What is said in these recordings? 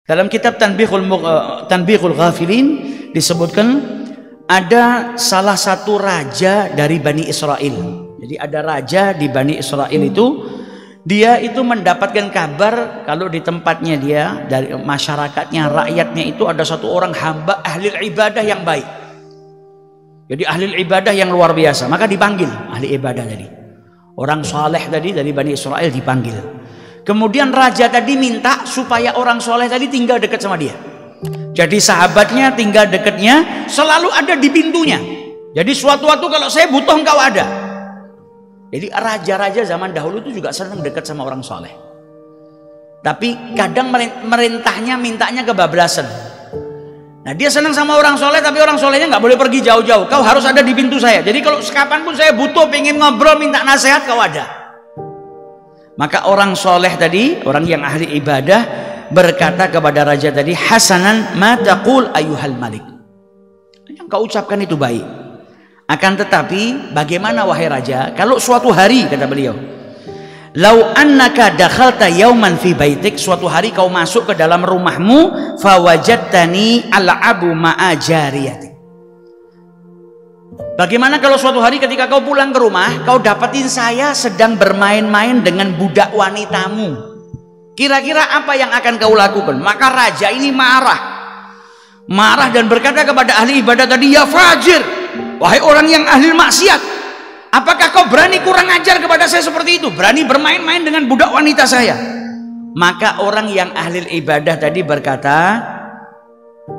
Dalam kitab Tanbihul Ghafilin disebutkan ada salah satu raja dari Bani Israel. Jadi ada raja di Bani Israel itu, dia itu mendapatkan kabar kalau di tempatnya dia, dari masyarakatnya, rakyatnya itu ada satu orang hamba ahli ibadah yang baik. Jadi ahli ibadah yang luar biasa, maka dipanggil ahli ibadah tadi. Orang saleh tadi dari Bani Israel dipanggil. Kemudian raja tadi minta supaya orang soleh tadi tinggal dekat sama dia. Jadi sahabatnya tinggal dekatnya, selalu ada di pintunya. Jadi suatu waktu kalau saya butuh engkau ada. Jadi raja-raja zaman dahulu itu juga senang dekat sama orang soleh. Tapi kadang merintahnya mintanya kebablasan. Nah dia senang sama orang soleh, tapi orang solehnya nggak boleh pergi jauh-jauh. Kau harus ada di pintu saya. Jadi kalau kapanpun saya butuh, pengen ngobrol, minta nasihat, kau ada. Maka orang soleh tadi, orang yang ahli ibadah, berkata kepada raja tadi, hasanan ma taqul ayuhal malik. Yang kau ucapkan itu baik. Akan tetapi bagaimana wahai raja, kalau suatu hari, kata beliau, lau annaka dakhalta yauman fi baitik, suatu hari kau masuk ke dalam rumahmu, fawajadtani al'abu ma'a jariyati. Bagaimana kalau suatu hari ketika kau pulang ke rumah, kau dapatin saya sedang bermain-main dengan budak wanitamu. Kira-kira apa yang akan kau lakukan? Maka raja ini marah dan berkata kepada ahli ibadah tadi, ya fajir, wahai orang yang ahli maksiat, apakah kau berani kurang ajar kepada saya seperti itu? Berani bermain-main dengan budak wanita saya? Maka orang yang ahli ibadah tadi berkata,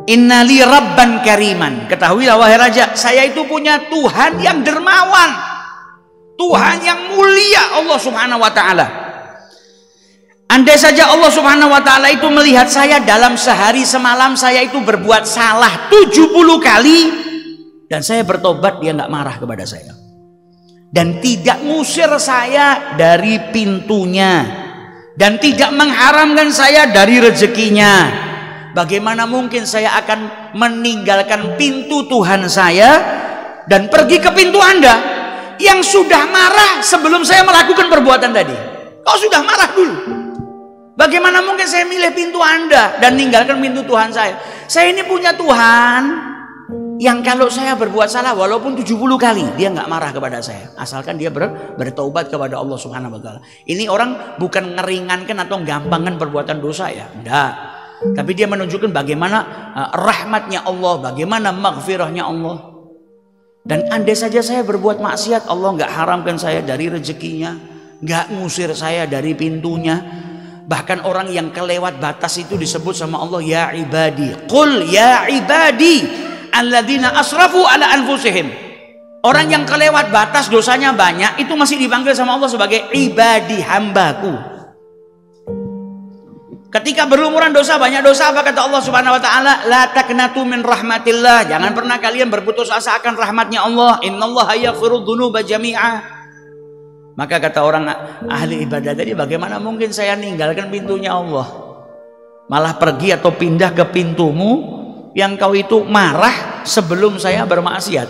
innali rabban kariman. Ketahuilah wahai raja, saya itu punya Tuhan yang dermawan, Tuhan yang mulia, Allah subhanahu wa ta'ala. Andai saja Allah subhanahu wa ta'ala itu melihat saya dalam sehari semalam saya itu berbuat salah 70 kali, dan saya bertobat, dia nggak marah kepada saya dan tidak ngusir saya dari pintunya dan tidak mengharamkan saya dari rezekinya. Bagaimana mungkin saya akan meninggalkan pintu Tuhan saya dan pergi ke pintu Anda yang sudah marah sebelum saya melakukan perbuatan tadi? Kau sudah marah dulu. Bagaimana mungkin saya milih pintu Anda dan meninggalkan pintu Tuhan saya? Saya ini punya Tuhan yang kalau saya berbuat salah walaupun 70 kali, dia nggak marah kepada saya, asalkan dia bertaubat kepada Allah subhanahu wa ta'ala. Ini orang bukan ngeringankan atau gampangkan perbuatan dosa ya, enggak. Tapi dia menunjukkan bagaimana rahmatnya Allah, bagaimana maghfirahnya Allah. Dan andai saja saya berbuat maksiat, Allah nggak haramkan saya dari rezekinya, nggak ngusir saya dari pintunya. Bahkan orang yang kelewat batas itu disebut sama Allah, ya ibadi, qul ya ibadi alladzina asrafu ala anfusihim. Orang yang kelewat batas dosanya banyak itu masih dipanggil sama Allah sebagai ibadi, hambaku. Ketika berlumuran dosa, banyak dosa, apa kata Allah subhanahu wa ta'ala? La taqnatu min rahmatillah. Jangan pernah kalian berputus asa akan rahmatnya Allah. Innallaha yaghfiru dzunuba jami'a. Maka kata orang ahli ibadah tadi, bagaimana mungkin saya ninggalkan pintunya Allah, malah pergi atau pindah ke pintumu yang kau itu marah sebelum saya bermaksiat,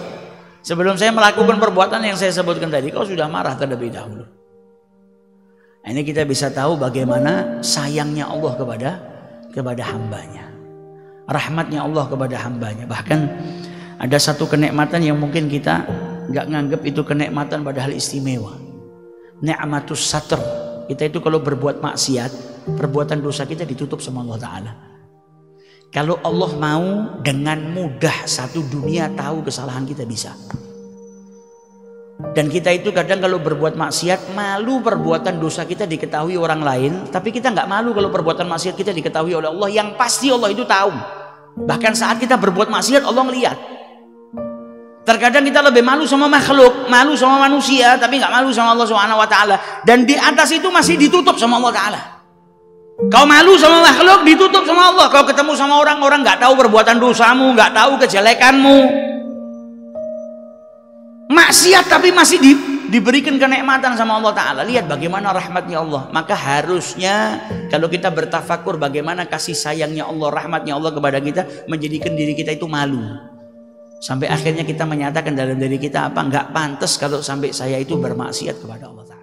sebelum saya melakukan perbuatan yang saya sebutkan tadi, kau sudah marah terlebih dahulu. Ini kita bisa tahu bagaimana sayangnya Allah kepada hambanya, rahmatnya Allah kepada hambanya. Bahkan ada satu kenikmatan yang mungkin kita nggak nganggap itu kenikmatan, padahal istimewa. Ni'matus satr. Kita itu kalau berbuat maksiat, perbuatan dosa kita ditutup sama Allah Ta'ala. Kalau Allah mau, dengan mudah satu dunia tahu kesalahan kita bisa. Dan kita itu kadang kalau berbuat maksiat malu perbuatan dosa kita diketahui orang lain, tapi kita nggak malu kalau perbuatan maksiat kita diketahui oleh Allah, yang pasti Allah itu tahu. Bahkan saat kita berbuat maksiat Allah melihat. Terkadang kita lebih malu sama makhluk, malu sama manusia, tapi nggak malu sama Allah Subhanahu wa ta'ala. Dan di atas itu masih ditutup sama Allah Ta'ala. Kau malu sama makhluk, ditutup sama Allah. Kau ketemu sama orang nggak tahu perbuatan dosamu, nggak tahu kejelekanmu, maksiat, tapi masih diberikan kenikmatan sama Allah Ta'ala. Lihat bagaimana rahmatnya Allah. Maka harusnya kalau kita bertafakur bagaimana kasih sayangnya Allah, rahmatnya Allah kepada kita, menjadikan diri kita itu malu. Sampai akhirnya kita menyatakan dalam diri kita, apa nggak pantas kalau sampai saya itu bermaksiat kepada Allah Ta'ala.